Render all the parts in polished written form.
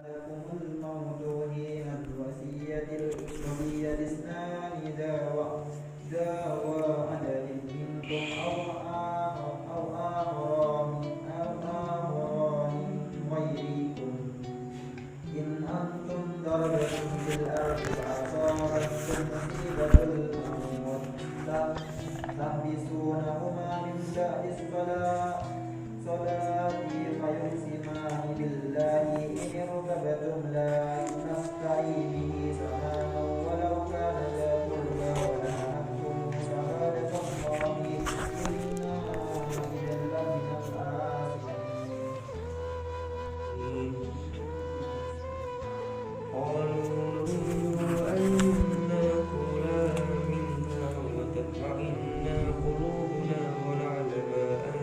لكم الموت حين الوصية الاثنان ذوى عدل منكم أو آخران غيركم إن أنتم ضربتم في الأرض فأصابتكم مصيبة الموت تحبسونهما من بعد صلاة فيقسمان بالله إن ارتبتم لا نستعين به ثمنا ولو كان ذا قربى ولا نكتم شهادة الله إنا إذا لمن الآثمين. قالوا أن نأكلها منها وتطمئن قلوبنا ونعلم أن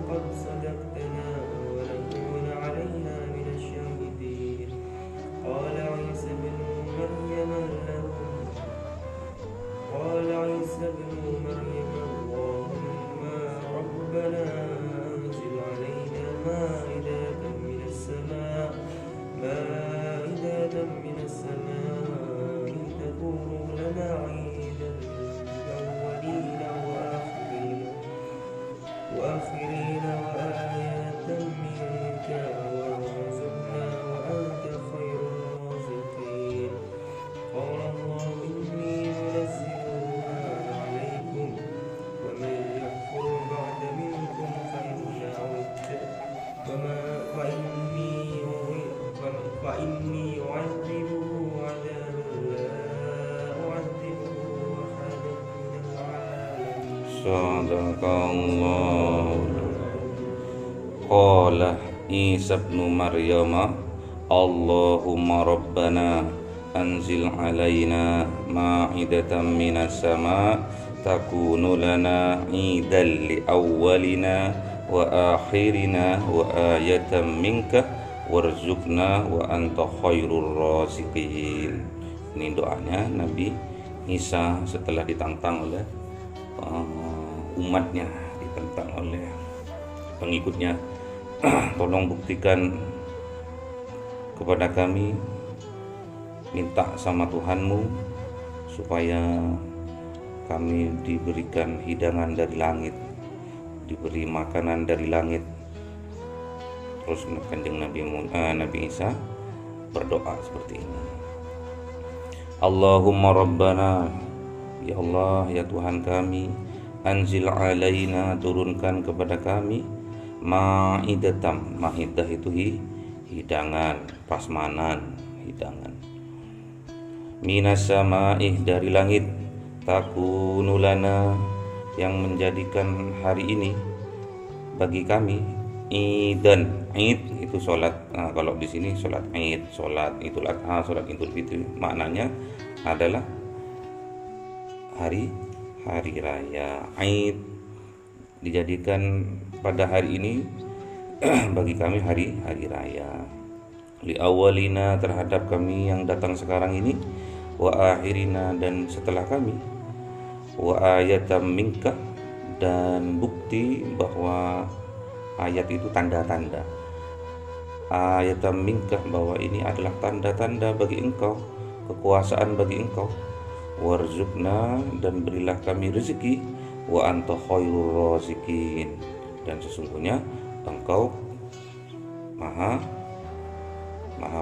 قد صدقتنا ونكون عليها من الشاهدين. قال عيسى ابن مريم اللهم ربنا أنزل علينا مائدة من السماء تكون لنا عيدا للأولين وآخرين وآية منك وارزقنا وأنت خير الرازقين. قال الله إني منزلها عليكم ومن يكفر بعد منكم فإني أعذبه عذابا لا أعذبه أحدا من العالمين. صدق الله. Qala Isa ibnu Maryam Allahumma rabbana anzil alaina ma'idatan minas sama takunu lana idan li awwalina wa akhirina wa ayatan minka warzuqna wa anta khairur raziqin. Ini doanya Nabi Isa setelah ditantang oleh umatnya, ditentang oleh pengikutnya. Tolong buktikan kepada kami, minta sama Tuhanmu supaya kami diberikan hidangan dari langit, diberi makanan dari langit. Terus kanjeng Nabi Isa berdoa seperti ini. Allahumma rabbana, ya Allah, ya Tuhan kami, anzil alaina, turunkan kepada kami ma'idatam. Ma'idah itu hidangan, prasmanan, hidangan. Minas sama'ih, dari langit. Takunu lana, yang menjadikan hari ini bagi kami idan. Id itu sholat. Nah, kalau di sini sholat Id, sholat Idul Adha, sholat Idul Fitri, maknanya adalah hari raya. Id dijadikan pada hari ini bagi kami hari raya. Li awalina, terhadap kami yang datang sekarang ini, wa akhirina, dan setelah kami, wa ayatam minka, dan bukti bahwa ayat itu tanda-tanda. Ayatam minka, bahwa ini adalah tanda-tanda bagi engkau, kekuasaan bagi engkau. Warzuqna, dan berilah kami rezeki, wa anta khairur raziqin, dan sesungguhnya engkau maha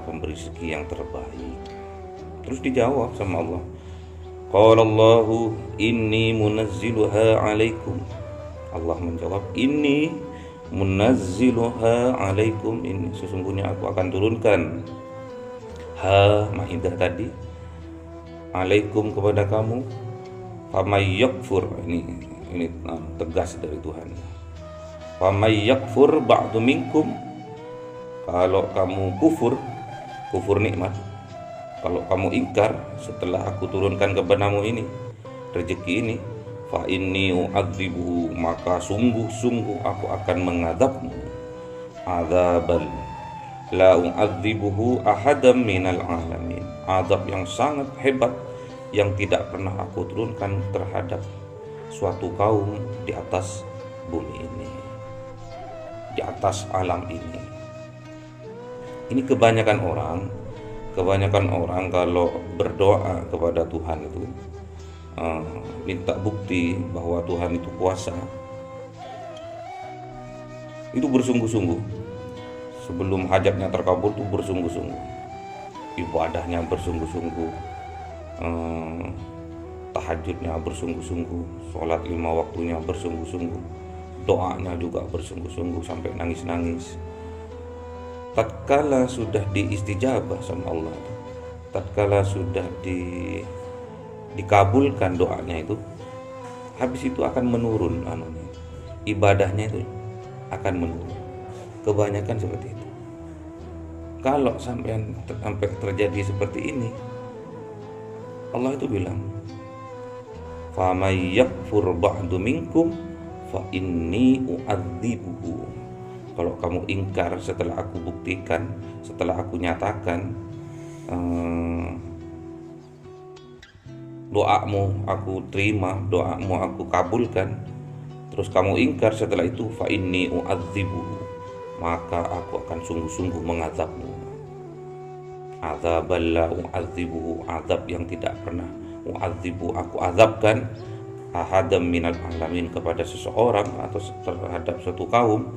pemberi rezeki yang terbaik. Terus dijawab sama Allah, qala Allahu inni munazziluha alaikum. Allah menjawab, inni munazziluha alaikum, ini sesungguhnya aku akan turunkan Maidah tadi, alaikum, kepada kamu. Famay yakfur, ini tegas dari Tuhan. Famay yakfur ba'du minkum, kalau kamu kufur nikmat, kalau kamu ingkar setelah aku turunkan kepadamu ini rezeki ini, fa inni u'adzibuhu, maka sungguh aku akan mengadabmu, adzabal la u'adzibuhu ahadam minal alamin, azab yang sangat hebat yang tidak pernah aku turunkan terhadap suatu kaum di atas bumi ini. di atas alam ini. Ini kebanyakan orang kalau berdoa kepada Tuhan itu minta bukti bahwa Tuhan itu kuasa, itu bersungguh-sungguh. Sebelum hajatnya terkabul itu bersungguh-sungguh, ibadahnya bersungguh-sungguh, tahajudnya bersungguh-sungguh, sholat 5 waktunya bersungguh-sungguh, doanya juga bersungguh-sungguh sampai nangis-nangis. Tatkala sudah diistijabah sama Allah, tatkala sudah dikabulkan doanya itu, habis itu akan menurun ibadahnya itu akan menurun. Kebanyakan seperti itu. Kalau sampai terjadi seperti ini, Allah itu bilang, fa may yakfur ba'du minkum fa inni u'adzibuhu. Kalau kamu ingkar setelah aku buktikan, setelah aku nyatakan doamu aku terima, doamu aku kabulkan, terus kamu ingkar setelah itu, fa inni u'adzibuhu, maka aku akan sungguh-sungguh mengazabmu. Azaballa u'adzibuhu, azab yang tidak pernah u'adzibu aku azabkan ahadam minal alamin, kepada seseorang atau terhadap suatu kaum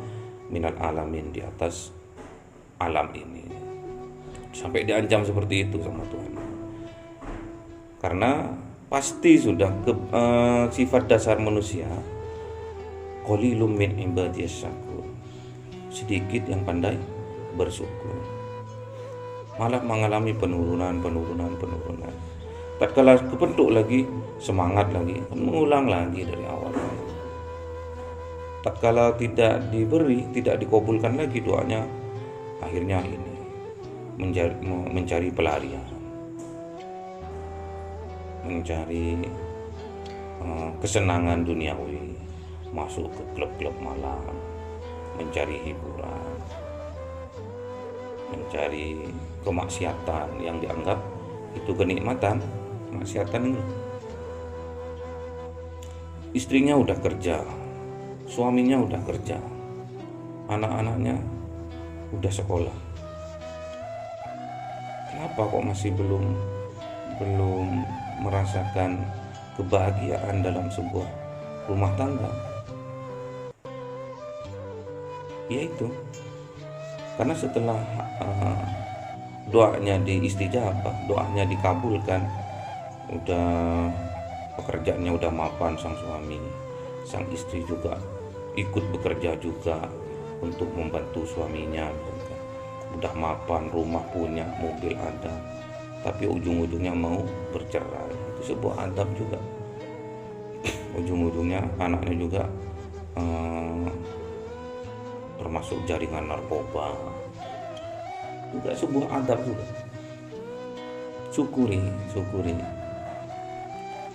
minal alamin, di atas alam ini. Sampai diancam seperti itu sama Tuhan. Karena pasti sudah sifat dasar manusia, qalilum min ibadiyas syakur, sedikit yang pandai bersyukur, malah mengalami penurunan. Tatkala kebentuk lagi, semangat lagi, mengulang lagi dari awal. Tatkala tidak diberi, tidak dikabulkan lagi doanya, akhirnya ini mencari pelarian, mencari kesenangan duniawi, masuk ke klub-klub malam, mencari hiburan, mencari kemaksiatan yang dianggap itu kenikmatan. Kemaksiatan ini, istrinya udah kerja, suaminya udah kerja, anak-anaknya udah sekolah, kenapa kok masih belum merasakan kebahagiaan dalam sebuah rumah tangga? Yaitu karena setelah doanya diistijabah, doanya dikabulkan, udah pekerjaannya udah mapan sang suami, sang istri juga ikut bekerja juga untuk membantu suaminya, udah mapan, rumah punya, mobil ada, tapi ujung-ujungnya mau bercerai. Itu sebuah adab juga. Ujung-ujungnya anaknya juga termasuk jaringan narkoba, juga sebuah adab juga. Syukuri.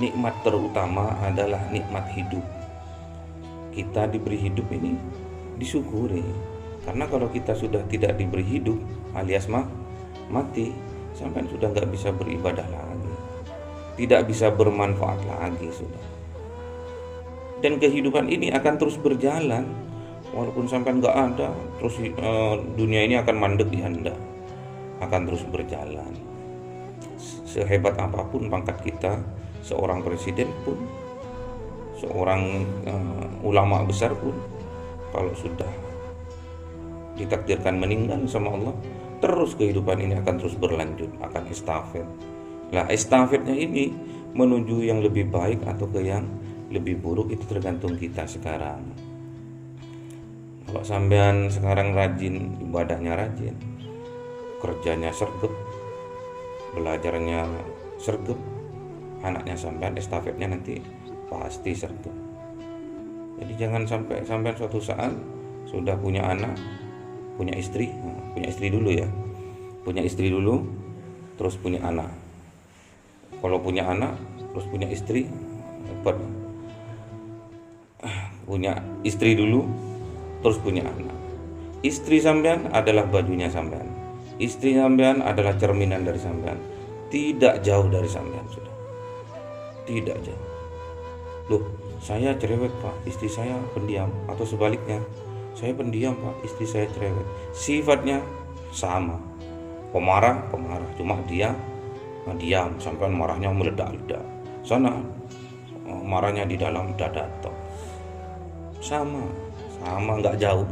Nikmat terutama adalah nikmat hidup. Kita diberi hidup ini disyukuri. Karena kalau kita sudah tidak diberi hidup alias mati, sampai sudah nggak bisa beribadah lagi, tidak bisa bermanfaat lagi sudah. Dan kehidupan ini akan terus berjalan, walaupun sampai nggak ada, terus dunia ini akan mandek di Anda, akan terus berjalan. Sehebat apapun pangkat kita, seorang presiden pun, seorang ulama besar pun, kalau sudah ditakdirkan meninggal sama Allah, terus kehidupan ini akan terus berlanjut, akan estafet. Lah estafetnya ini menuju yang lebih baik atau ke yang lebih buruk, itu tergantung kita sekarang. Kalau sampean sekarang rajin, ibadahnya rajin, kerjanya sergap, belajarnya sergap, anaknya sampean estafetnya nanti pasti sergap. Jadi jangan sampai sampean suatu saat sudah punya anak, punya istri dulu ya, punya istri dulu, terus punya anak. Kalau punya anak, terus punya istri, punya istri dulu, terus punya anak. Istri sampean adalah bajunya sampean, istri sampean adalah cerminan dari sampean, tidak jauh dari sampean sudah, tidak jauh. Loh, saya cerewet pak, istri saya pendiam, atau sebaliknya, Saya pendiam Pak, istri saya cerewet. Sifatnya sama, pemarah, cuma dia diam, sampai marahnya meledak-ledak. Sana marahnya di dalam dada toh. Sama, nggak jauh.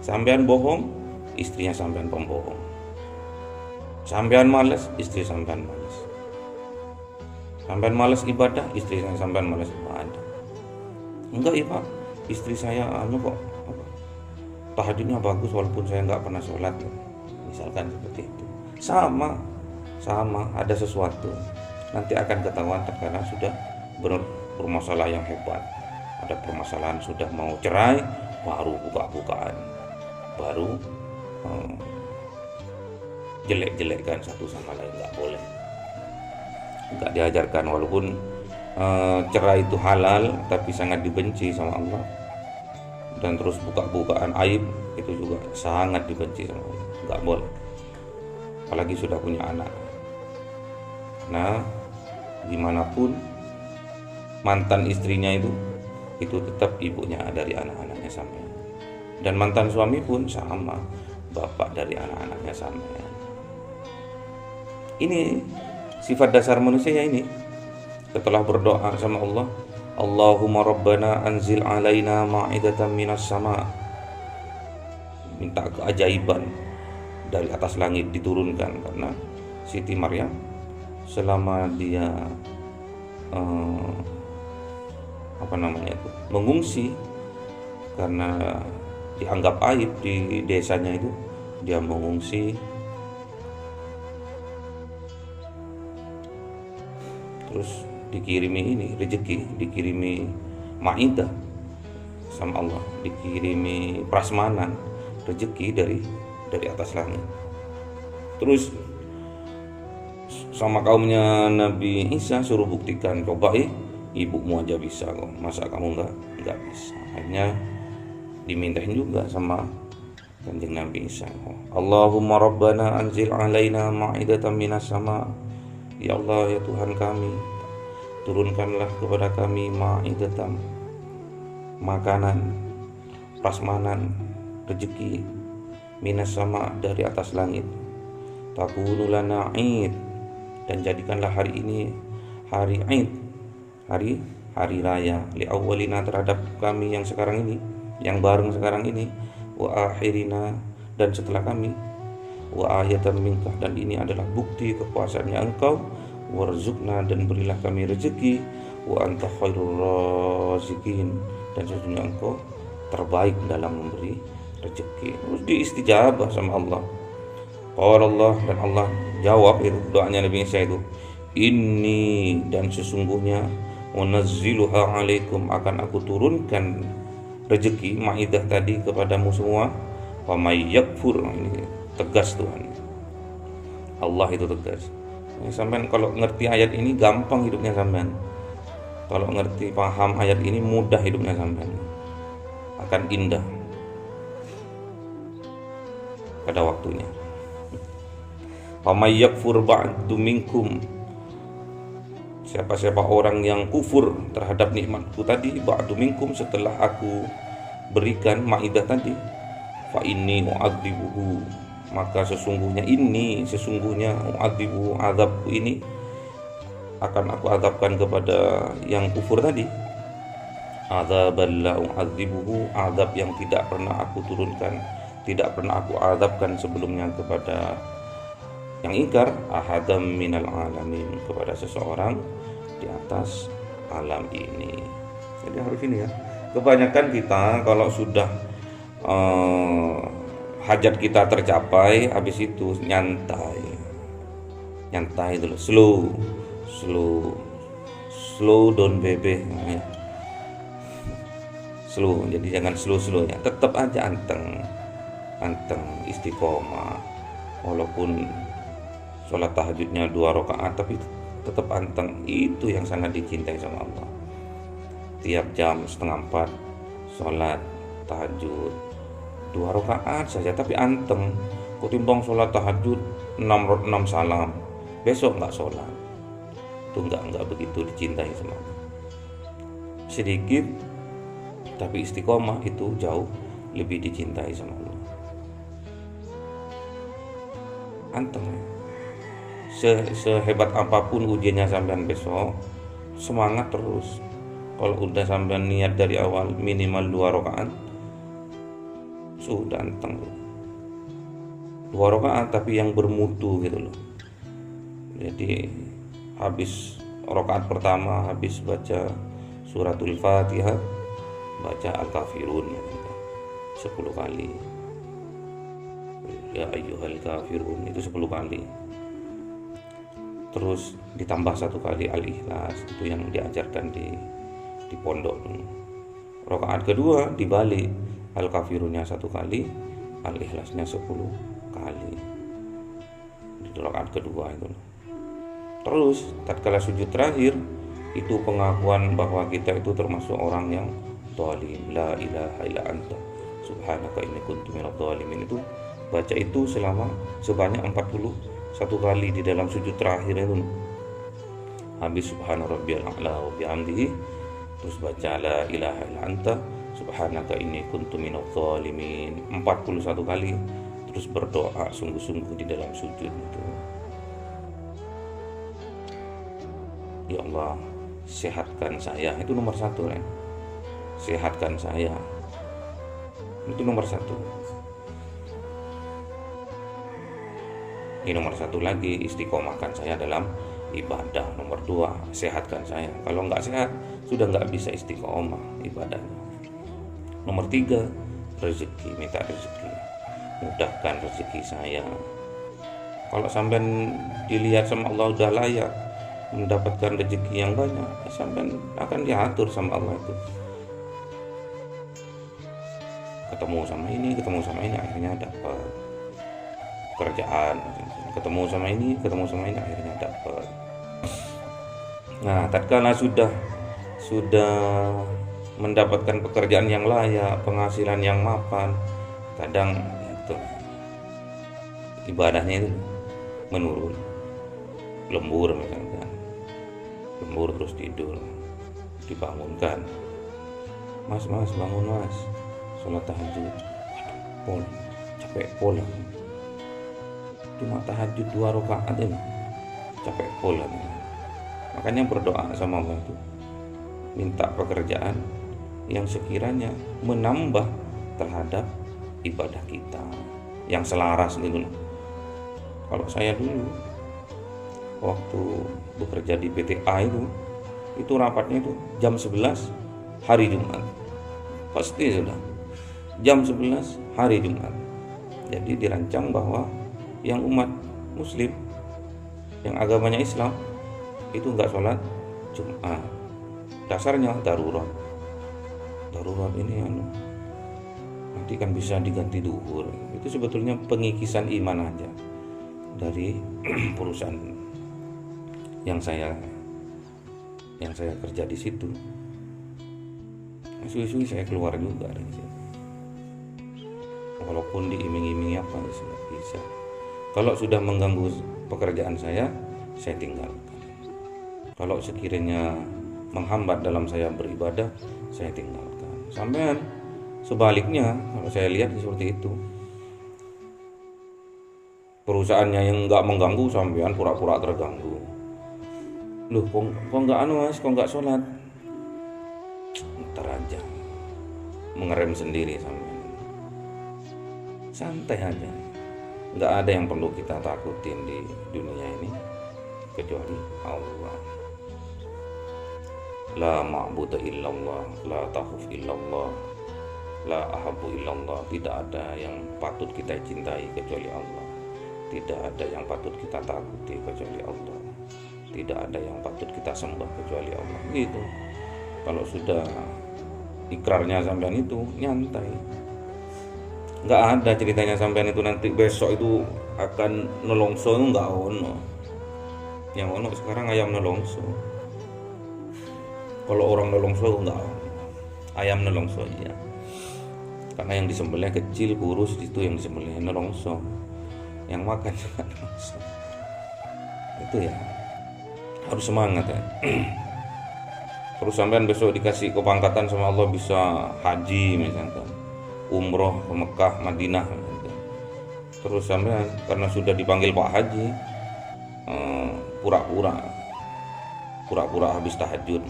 Sampean bohong, istrinya sampean pembohong. Sampean malas, istri sampean malas. Sampean malas ibadah, istri sampean malas ibadah. Enggak ya Pak, istri saya kok tahajudnya bagus walaupun saya nggak pernah sholat. Misalkan seperti itu. Sama, ada sesuatu. Nanti akan ketahuan karena sudah bermasalah yang hebat. Ada permasalahan sudah mau cerai, baru buka-bukaan, baru jelek-jelekkan satu sama lain. Nggak boleh, nggak diajarkan. Walaupun cerai itu halal, tapi sangat dibenci sama Allah. Dan terus buka-bukaan aib itu juga sangat dibenci sama Allah. Nggak boleh, apalagi sudah punya anak. Nah, dimanapun mantan istrinya itu tetap ibunya dari anak-anaknya sampean. Dan mantan suami pun sama, bapak dari anak-anaknya sampean. Ini sifat dasar manusia ini. Setelah berdoa sama Allah, Allahumma rabbana anzil alaina ma'idatan minas sama. Minta keajaiban dari atas langit diturunkan, karena Siti Maryam selama dia mengungsi karena dianggap aib di desanya itu, dia mengungsi terus dikirimi rezeki, dikirimi maidah sama Allah, dikirimi prasmanan rezeki dari atas langit. Terus sama kaumnya Nabi Isa suruh buktikan, coba ibumu aja bisa kok, masa kamu nggak bisa. Akhirnya dimintain juga sama Kanjeng Nabi Isa, Allahumma rabbana anzil alaina ma'idatan minas sama. Ya Allah, ya Tuhan kami, turunkanlah kepada kami ma'idatan, makanan, prasmanan, rezeki, minas sama, dari atas langit. Takunu lana id, dan jadikanlah hari ini hari id, hari raya, li awwalina, terhadap kami yang sekarang ini, yang bareng sekarang ini, wa akhirina, dan setelah kami, wa ayatan minka, dan ini adalah bukti kekuasaannya Engkau, warzuqna, dan berilah kami rezeki, wa anta khairur raziqin, dan sesungguhnya Engkau terbaik dalam memberi rezeki. Terus diistijabah sama Allah. Qala Allah, dan Allah jawab itu doanya Nabi Isa itu, inni, dan sesungguhnya, unazziluha alaikum, akan aku turunkan rezeki maidah tadi kepadamu semua. Famay yakfur, ini tegas Tuhan, Allah itu tegas. Sampean kalau ngerti ayat ini gampang hidupnya sampean. Kalau ngerti paham ayat ini mudah hidupnya sampean, akan indah pada waktunya. Famay yakfur ba'du minkum, siapa orang yang kufur terhadap nikmatku tadi, ba'du minkum, setelah aku berikan maidah tadi, fa inni u'adzibuhu, maka sesungguhnya u'adzibuhu, azabku ini akan aku azabkan kepada yang kufur tadi. Azabal la u'adzibuhu, azab yang tidak pernah aku turunkan, tidak pernah aku azabkan sebelumnya kepada yang ingkar, ahadam minal alamin, kepada seseorang di atas alam ini. Jadi harus ini ya. Kebanyakan kita kalau sudah hajat kita tercapai, habis itu nyantai itu loh, slow down baby ya. Slow, jadi jangan slow ya, tetap aja anteng istiqomah, walaupun sholat tahajudnya 2 rakaat tapi tetap anteng. Itu yang sangat dicintai sama Allah. Tiap jam 3:30 sholat tahajud 2 rakaat saja tapi anteng. Ketimbang sholat tahajud 6 salam, besok nggak sholat, itu nggak begitu dicintai sama Allah. Sedikit tapi istiqomah itu jauh lebih dicintai sama Allah. Antum sehebat apapun ujiannya sampean besok, semangat terus. Kalau udah sampean niat dari awal minimal 2 rakaat, sudah anteng 2 rakaat tapi yang bermutu gitu loh. Jadi habis rakaat pertama habis baca suratul Fatihah, baca Al-Kafirun 10 kali. Ya ayyuhal kafirun itu 10 kali. Terus ditambah 1 kali Al-Ikhlas, itu yang diajarkan di pondok. Rakaat kedua dibalik, Al-Kafirunnya 1 kali, Al-Ikhlasnya 10 kali. Di rakaat kedua itu. Terus tatkala sujud terakhir itu pengakuan bahwa kita itu termasuk orang yang zalim, la ilaha illa anta subhanaka inni kuntu minadh dhalimin. Itu baca itu sebanyak 41 kali di dalam sujud terakhir itu. Habis subhana rabbiyal a'la wa bihamdihi, terus baca la ilaha illa anta subhanaka inni kuntu minadh dhalimin 41 kali, terus berdoa sungguh-sungguh di dalam sujud itu. Ya Allah, sehatkan saya, itu nomor 1 ya. Sehatkan saya, itu nomor 1. Ini nomor 1 lagi, istiqomahkan saya dalam ibadah. Nomor 2, sehatkan saya. Kalau nggak sehat, sudah nggak bisa istiqomah ibadahnya. Nomor 3, rezeki, minta rezeki, mudahkan rezeki saya. Kalau sampean dilihat sama Allah udah layak mendapatkan rezeki yang banyak, sampean akan diatur sama Allah itu. Ketemu sama ini, akhirnya dapat pekerjaan. Ketemu sama ini, akhirnya dapat. Nah, tatkala sudah mendapatkan pekerjaan yang layak, penghasilan yang mapan, kadang itu ibadahnya itu menurun, lembur misalkan, lembur terus tidur, dibangunkan, mas bangun mas, sholat tahajud, pol, capek pol, cuma tahajud 2 rakaat ini, capek pol. Makanya berdoa sama Allah itu, minta pekerjaan yang sekiranya menambah terhadap ibadah kita, yang selaras gitu. Kalau saya dulu waktu bekerja di PTA itu rapatnya itu jam 11 hari Jumat, pasti sudah jam 11 hari Jumat. Jadi dirancang bahwa yang umat muslim, yang agamanya Islam itu enggak sholat Jumat, dasarnya darurat ini nanti kan bisa diganti duhur. Itu sebetulnya pengikisan iman aja dari perusahaan yang saya kerja di situ. Suwi-suwi saya keluar juga dari situ, walaupun diiming-imingi apa bisa. Kalau sudah mengganggu pekerjaan saya tinggalkan. Kalau sekiranya menghambat dalam saya beribadah, saya tinggalkan. Sampai sebaliknya, kalau saya lihat seperti itu, perusahaannya yang nggak mengganggu, sampean pura-pura terganggu. Loh, kok nggak mas, kok nggak sholat? Ntar aja, mengerem sendiri sampean. Santai aja, nggak ada yang perlu kita takutin di dunia ini kecuali Allah. La ma'budu illallah, la takhuf illallah, la ahabbu illallah. Tidak ada yang patut kita cintai kecuali Allah. Tidak ada yang patut kita takuti kecuali Allah. Tidak ada yang patut kita sembah kecuali Allah. Gitu. Kalau sudah ikrarnya sampean itu nyantai. Nggak ada ceritanya sampean itu nanti besok itu akan nelongso, itu nggak ono. Yang ono sekarang ayam nelongso. Kalau orang nelongso enggak, ayam nelongso iya. Karena yang disembelih kecil, kurus, itu yang disembelih nelongso. Yang makan juga nelongso. Itu ya, harus semangat ya. Terus sampean besok dikasih kepangkatan sama Allah, bisa haji misalkan, umroh ke Mekah, Madinah. Terus sampai karena sudah dipanggil Pak Haji, pura-pura habis tahajud.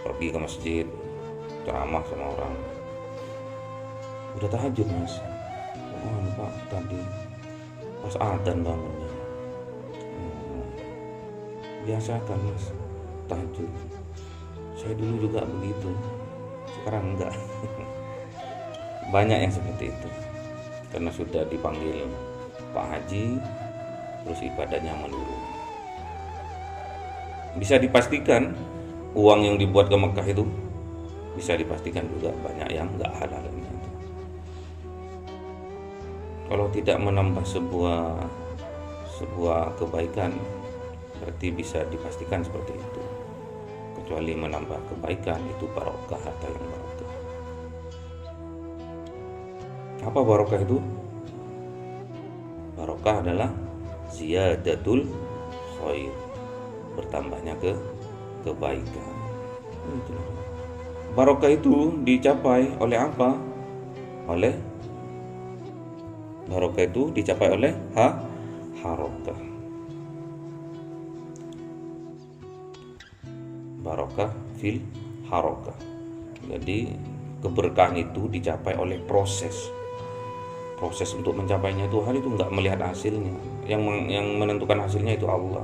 Pergi ke masjid, ceramah sama orang. Udah tahajud mas. Oh Pak, tadi pas adzan bangunnya. Biasakan mas tahajud. Saya dulu juga begitu, sekarang enggak. Banyak yang seperti itu karena sudah dipanggil Pak Haji, terus ibadahnya menurun. Bisa dipastikan uang yang dibuat ke Mekah itu bisa dipastikan juga banyak yang enggak halal. Kalau tidak menambah sebuah kebaikan, berarti bisa dipastikan seperti itu. Kecuali menambah kebaikan, itu barokah, harta yang barokah. Apa barokah itu? Barokah adalah ziyadatul khair, bertambahnya kebaikan. Barokah itu dicapai oleh apa? Barokah itu dicapai oleh harokah. Barokah fil harokah. Jadi keberkahan itu dicapai oleh proses untuk mencapainya. Tuhan itu nggak melihat hasilnya. Yang menentukan hasilnya itu Allah.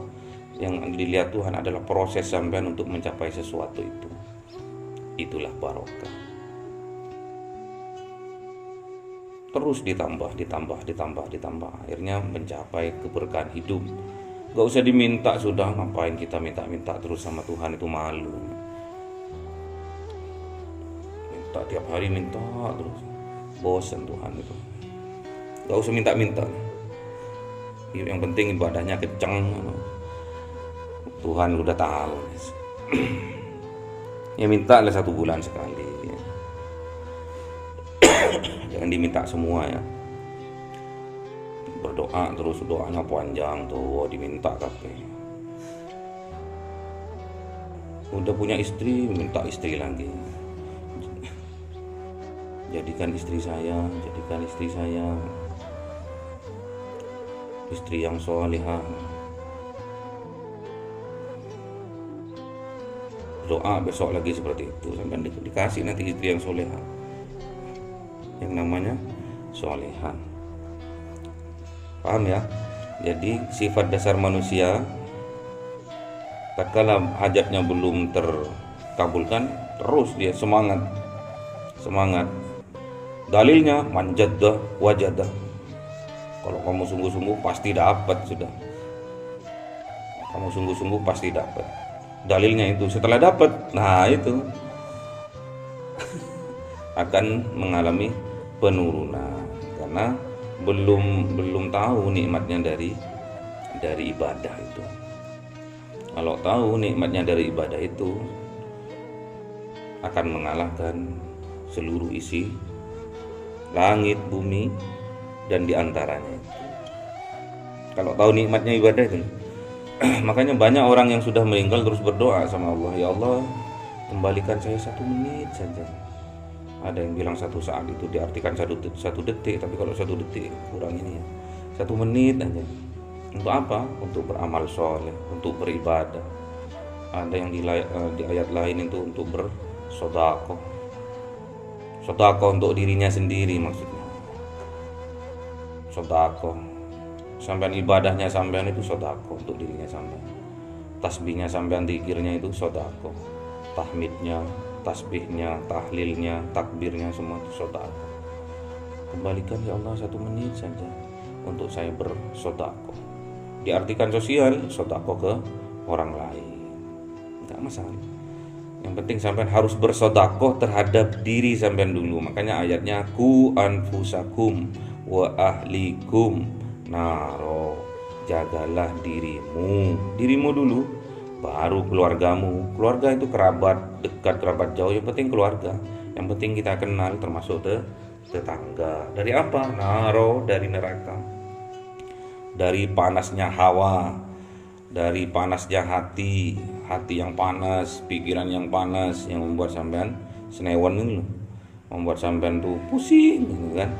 Yang dilihat Tuhan adalah proses sampean untuk mencapai sesuatu itu. Itulah barokah. Terus ditambah, akhirnya mencapai keberkahan hidup. Gak usah diminta, sudah ngapain kita minta terus sama Tuhan, itu malu. Minta tiap hari minta terus, bosan Tuhan itu. Gak usah minta. Yang penting ibadahnya kenceng. Tuhan udah tahu. Ya minta lah 1 bulan sekali. Jangan diminta semua ya. Berdoa terus, doanya panjang tuh, diminta kabeh. Udah punya istri, minta istri lagi. Jadikan istri saya istri yang solehah. Doa besok lagi seperti itu, sampai dikasih nanti istri yang solehah, yang namanya solehan. Paham ya? Jadi sifat dasar manusia, tatkala hajatnya belum terkabulkan, terus dia semangat. Dalilnya manjaddah wajadah. Kalau kamu sungguh-sungguh pasti dapat, sudah. Kamu sungguh-sungguh pasti dapat. Dalilnya itu setelah dapat, nah itu akan mengalami penurunan karena belum tahu nikmatnya dari ibadah itu. Kalau tahu nikmatnya dari ibadah itu, akan mengalahkan seluruh isi langit, bumi, dan diantaranya itu. Kalau tahu nikmatnya ibadah itu. Makanya banyak orang yang sudah meninggal terus berdoa sama Allah, ya Allah kembalikan saya 1 menit saja. Ada yang bilang 1 saat itu diartikan 1 detik, tapi kalau 1 detik kurang ini ya, 1 menit aja. Untuk apa? Untuk beramal soleh, untuk beribadah. Ada yang di ayat lain itu untuk bersedekah. Sedekah untuk dirinya sendiri maksudnya. Sedekah. Sampean ibadahnya sampean itu sedekah untuk dirinya sampean. Tasbihnya sampean, zikirnya itu sedekah. Tahmidnya, tasbihnya, tahlilnya, takbirnya, semua itu sedekah. Kembalikan ya Allah 1 menit saja untuk saya bersedekah. Diartikan sosial, sedekah ke orang lain, enggak masalah. Yang penting sampean harus bersedekah terhadap diri sampean dulu. Makanya ayatnya ku anfusakum wa ahlikum naro, jagalah dirimu dulu, baru keluargamu. Keluarga itu kerabat dekat, kerabat jauh, yang penting keluarga. Yang penting kita kenal, termasuk tetangga. Dari apa? Naro, dari neraka, dari panasnya hawa, dari panasnya hati. hati yang panas, pikiran yang panas yang membuat sampean senewan ini loh. Membuat sampean tuh pusing gitu kan.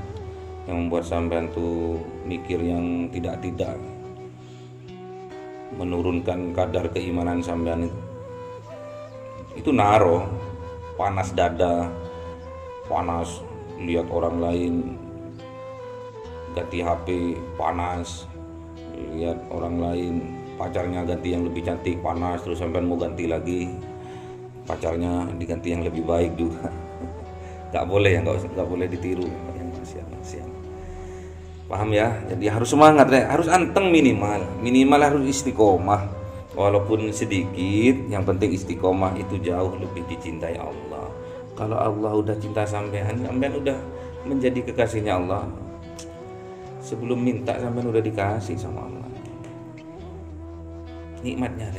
Yang membuat sampean tuh mikir yang tidak-tidak, menurunkan kadar keimanan sampean itu. Itu naro, panas dada, panas lihat orang lain ganti HP panas, lihat orang lain pacarnya ganti yang lebih cantik panas, terus sampai mau ganti lagi pacarnya diganti yang lebih baik juga. Nggak boleh ya, nggak boleh ditiru yang maksiat. Paham ya? Jadi harus semangat ya, harus anteng, minimal harus istiqomah walaupun sedikit, yang penting istiqomah itu jauh lebih dicintai Allah. Kalau Allah udah cinta sampean udah menjadi kekasihnya Allah. Sebelum minta sampean udah dikasih sama Allah. Nikmatnya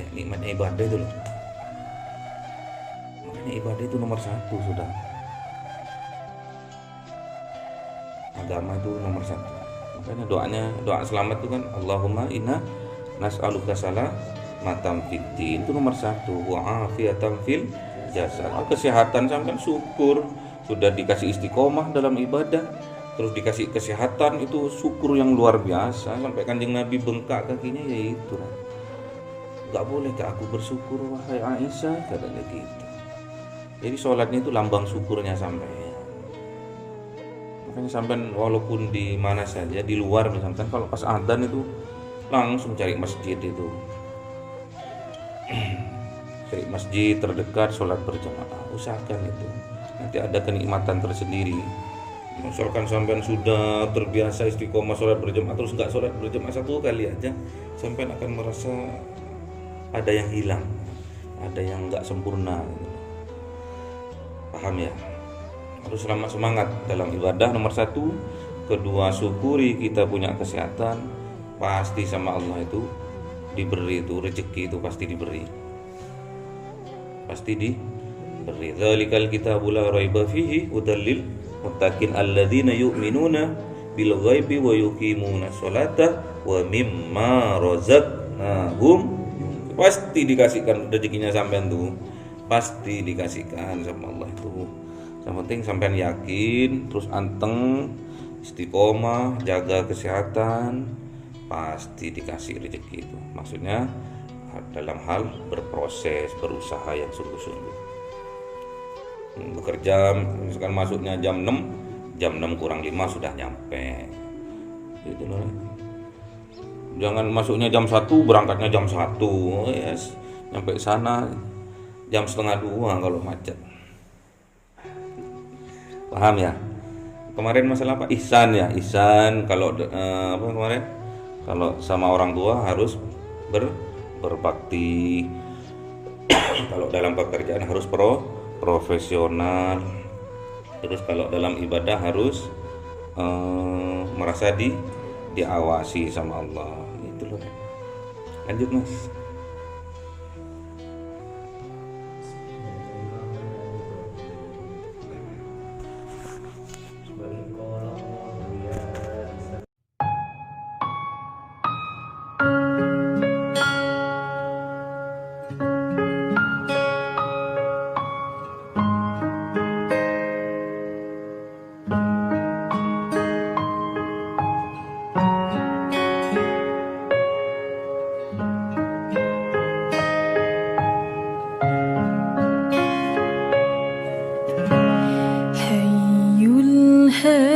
ibadah itu loh. Makanya ibadah itu nomor 1 sudah. Agama itu nomor 1. Makanya doa selamat itu kan Allahumma inna nas'aluka salamatan fid din, itu nomor 1, wa afiatan fil jasad. Kesehatan sampai syukur, sudah dikasih istiqomah dalam ibadah, terus dikasih kesehatan, itu syukur yang luar biasa. Sampai Kanjeng Nabi bengkak kakinya, ya itu lah. Gak boleh ke aku bersyukur wahai Aisyah, katanya gitu. Jadi sholatnya itu lambang syukurnya sampai. Makanya sampai walaupun di mana saja, di luar misalkan, kalau pas adzan itu langsung cari masjid itu. Cari masjid terdekat, sholat berjamaah, usahakan itu. Nanti ada kenikmatan tersendiri. Misalkan sampean sudah terbiasa istiqomah sholat berjamaah, terus nggak sholat berjamaah 1 kali aja, sampean akan merasa ada yang hilang, ada yang nggak sempurna. Paham ya? Harus semangat dalam ibadah nomor 1. Kedua, syukuri kita punya kesehatan, pasti sama Allah itu diberi, itu rezeki itu pasti diberi. Dzalikal kitabul la raiba fihi hudal lil muttaqin alladzina yu'minuna bil ghaibi wa yuqimuna sholata wa mimma razaqnahum. Pasti dikasihkan rezekinya sampean tuh, pasti dikasihkan sama Allah itu. Yang penting sampean yakin, terus anteng, istiqomah, jaga kesehatan, pasti dikasih rezeki itu. Maksudnya dalam hal berproses, berusaha yang sungguh-sungguh. Bekerja, misalkan masuknya jam 6 kurang 5 sudah nyampe. Gitu loh. Jangan masuknya jam 1, berangkatnya jam 1. Yes. Nyampe sana jam setengah 2 kalau macet. Paham ya? Kemarin masalah apa? Ihsan ya. Ihsan kalau apa kemarin? Kalau sama orang tua harus berbakti. Kalau dalam pekerjaan harus profesional. Terus kalau dalam ibadah harus merasa diawasi sama Allah. Itu loh. Lanjut Mas. حي الهادي